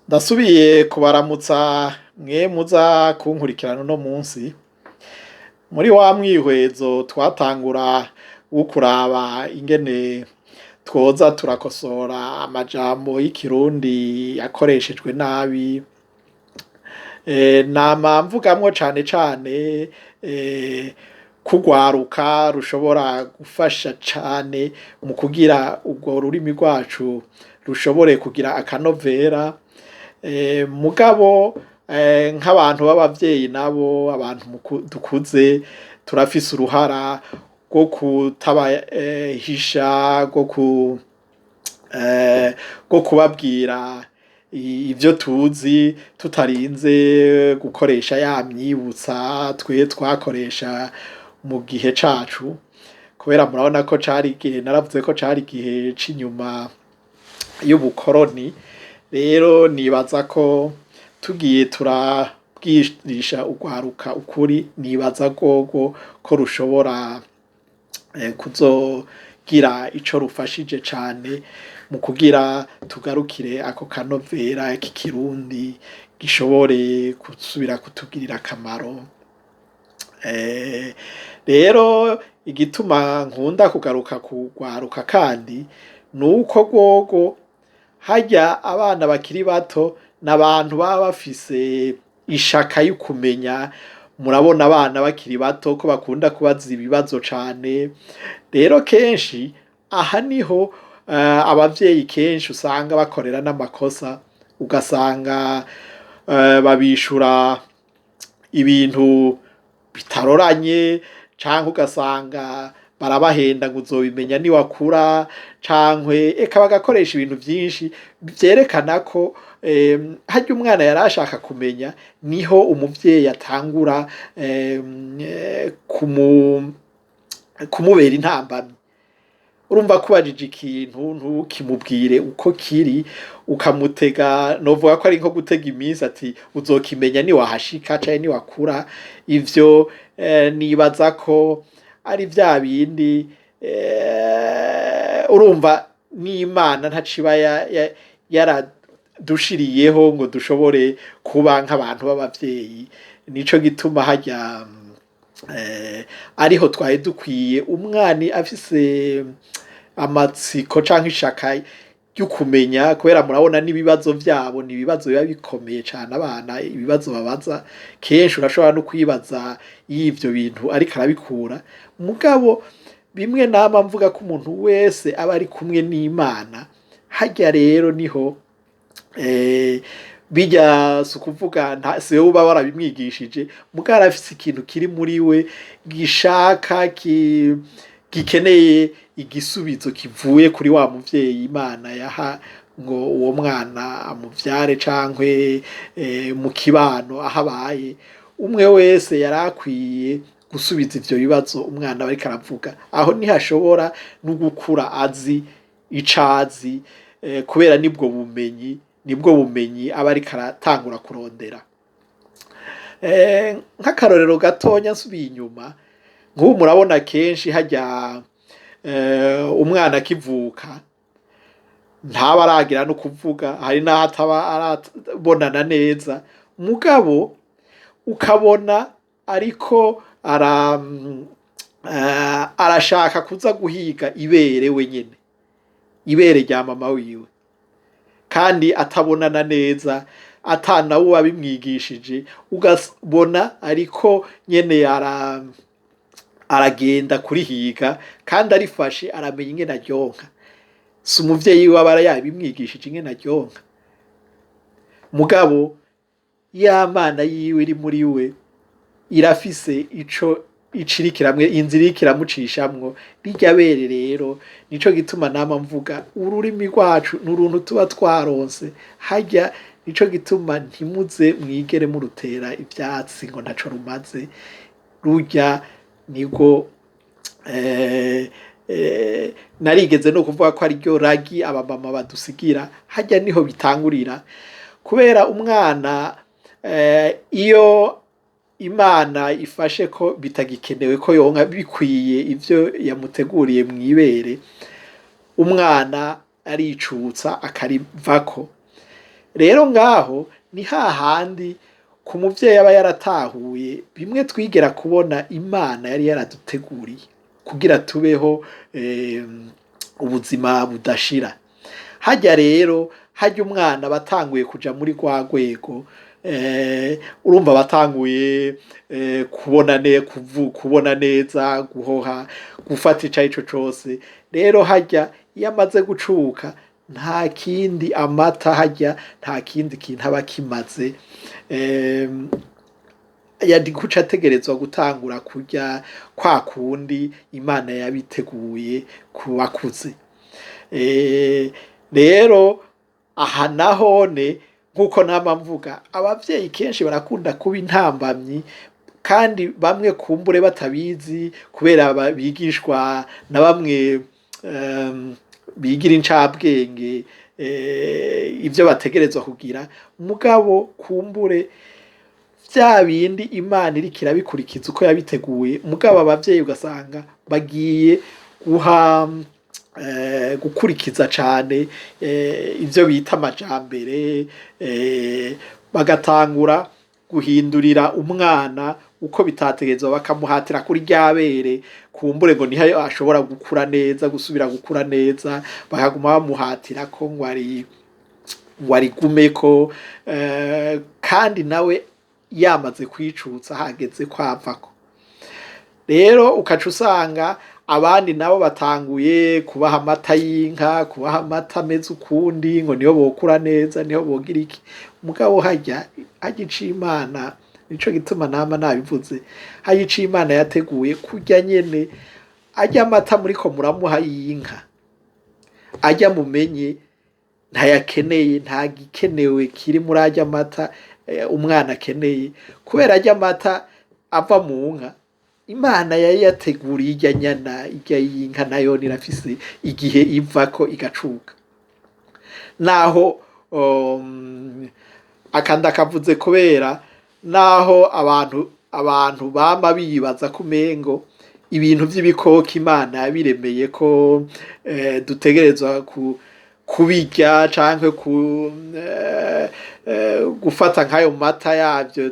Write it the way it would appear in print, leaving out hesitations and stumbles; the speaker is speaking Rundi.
Ndasubiye kubaramutsa mwe muza kunkurikirana uno munsi muri wa mwihwezo twatangura wo kuraba ingene twoza turakosora amajambo y'ikirundi yakoreshejwe nabi. Nama mvugamwo cane cane kugwaruka rushobora gufasha cane mu kugira urwo rurimi rwacu rushobore kugira akanovera. Mugabo nk'abantu b'abavyeyi nabo abantu dukuze turafise uruhara rwo kutabahisha, rwo kubabwira ivyo tuzi tutarinze gukoresha ya myibutsa twe twakoresha mu gihe cacu, kubera murabona ko cari igihe, naravuze ko cari igihe c'inyuma y'ubukoroni. Rero nibaza ko tugiye turabwirisha urwaruka ukuri, nibaza rwogo ko rushobora kuzogira ico rufashije cane mu kugira tugarukire ako kanovera k'ikirundi gishobore gusubira kutugirira akamaro. Rero igituma nkunda kugaruka kugwaruka kandi nuko rwogo harya abana bakiri bato n'abantu baba bafise ishaka y'ukumenya. Murabona abana bakiri bato ko bakunda kubaza ibibazo cane. Rero kenshi aha niho abavyeyi kenshi usanga bakorera n'amakosa, ugasanga babishura ibintu bitaroranye, canke ugasanga barabahenda ngo uzobimenya niwakura, cankwe eka bagakoresha ibintu vyinshi vyerekana ko harya umwana yarashaka kumenya, niho umuvyeyi atangura kumubera intambamyi. Urumva ko ubajije ikintu ntukimubwire uko kiri, ukamutega, novuga ko ari nko gutega iminsi ati uzokimenya niwahashika canke niwakura. Ivyo nibaza ko ari vya bindi, urumva n'Imana ntaciba yaradushiriyeho ngo dushobore kuba nk'abantu b'abavyeyi. Nico gituma harya ariho twari dukwiye umwana afise amatsiko canke ishaka ry'ukumenya, kubera murabona n'ibibazo vyabo ni ibibazo biba bikomeye cane. Abana ibibazo babaza kenshi urashobora no kwibaza y'ivyo bintu ariko arabikura. Mugabo bimwe nama mvuga ko umuntu wese aba ari kumwe n'Imana, harya rero niho bijya si ukuvuga siwe uba warabimwigishije, mugabo arafise ikintu kiri muri we gishaka gikeneye igisubizo kivuye kuri wa muvyeyi Imana yaha ngo uwo mwana amuvyare, cankwe mu kibano aho abaye. Umwe wese yarakwiye gusubiza ivyo bibazo umwana bariko aravuga. Aho ntihashobora no gukura azi icazi, kubera nibwo bumenyi aba ariko aratangura kurondera. Nk'akarorero gatonya nsubiye inyuma, nk'ubu murabona kenshi harya umwana akivuka ntaba aragira no kuvuga, hari n'aho ataba arabonana neza, mugabo ukabona ariko arashaka kuza guhiga ibere wenyene, ibere rya mama wiwe, kandi atabonana neza, atana we wabimwigishije. Ugabona ariko nyene aragenda kurihiga, kandi arifashe aramenya ingene aryonka. Si umuvyeyi we aba yabimwigishije ingene aryonka. Mugabo ya Mana yiwe iri muri we irafise inzira iriko iramucishamwo rirya bere. Rero nico gituma nama mvuga ururimi rwacu n'uruntu tuba twaronse. Harya nico gituma ntimuze mwigere murutera ivyatsi ngo ntaco rumaze. Rurya nirwo narigeze no kuvuga ko ariryo ragi abamama badusigira. Harya niho bitangurira, kubera umwana iyo Imana ifashe ko bitagikenewe ko yonka bikwiye ivyo yamuteguriye mw'ibere, umwana aricutsa akarivako. rero ngaho ni hahandi ku muvyeyi aba yaratahuye bimwe twigera kubona Imana yari yaraduteguriye kugira tubeho ubuzima budashira. Harya rero harya umwana batanguye kuja muri rwa rwego urumva batanguye kubona neza, guhoha, gufata icarico cose. Rero harya iyo amaze gucuka nta kindi amata harya nta kindi kintu aba kimaze, yari guca ategerezwa gutangura kurya kwa kundi Imana yabiteguye ku bakuze. Rero aha nahone nk'uko nama mvuga abavyeyi kenshi barakunda kuba intambamyi, kandi bamwe kumbure batabizi kubera bigishwa na bamwe bigira incabwenge ivyo bategerezwa kugira, mugabo kumbure vya bindi Imana iriko irabikurikiza uko yabiteguye, mugabo abavyeyi ugasanga bagiye gukurikiza cane ivyo bita amajambere, bagatangura guhindurira umwana uko bitategerezwa, bakamuhatira kuri ryabere kumbure ngo niho ashobora gukura neza, gusubira gukura neza, bakaguma bamuhatira ko ngo arigumeko, kandi nawe yamaze kwicutsa hageze kwavako. Rero ukaca usanga abandi nabo batanguye kubaha amata y'inka, kubaha amata ameze ukundi ngo niho bokura neza, niho bogira iki. Mugabo harya ic'Imana, nico gituma nama nabivuze, harya ic'Imana yateguye kurya nyene arya amata muriko muramuha y'inka, arya mumenye ntayakeneye, nta gikenewe kiri muri arya amata umwana akeneye, kubera arya amata ava mu nka Imana yari yateguriye irya nyana, irya y'inka nayo irafise igihe ivako igacuka. Naho akanda kavuze kubera naho abantu bama bibaza kumengo ibintu vy'ibikoko Imana yabiremeye ko dutegerezwa kubirya canke gufata nk'ayo mata yavyo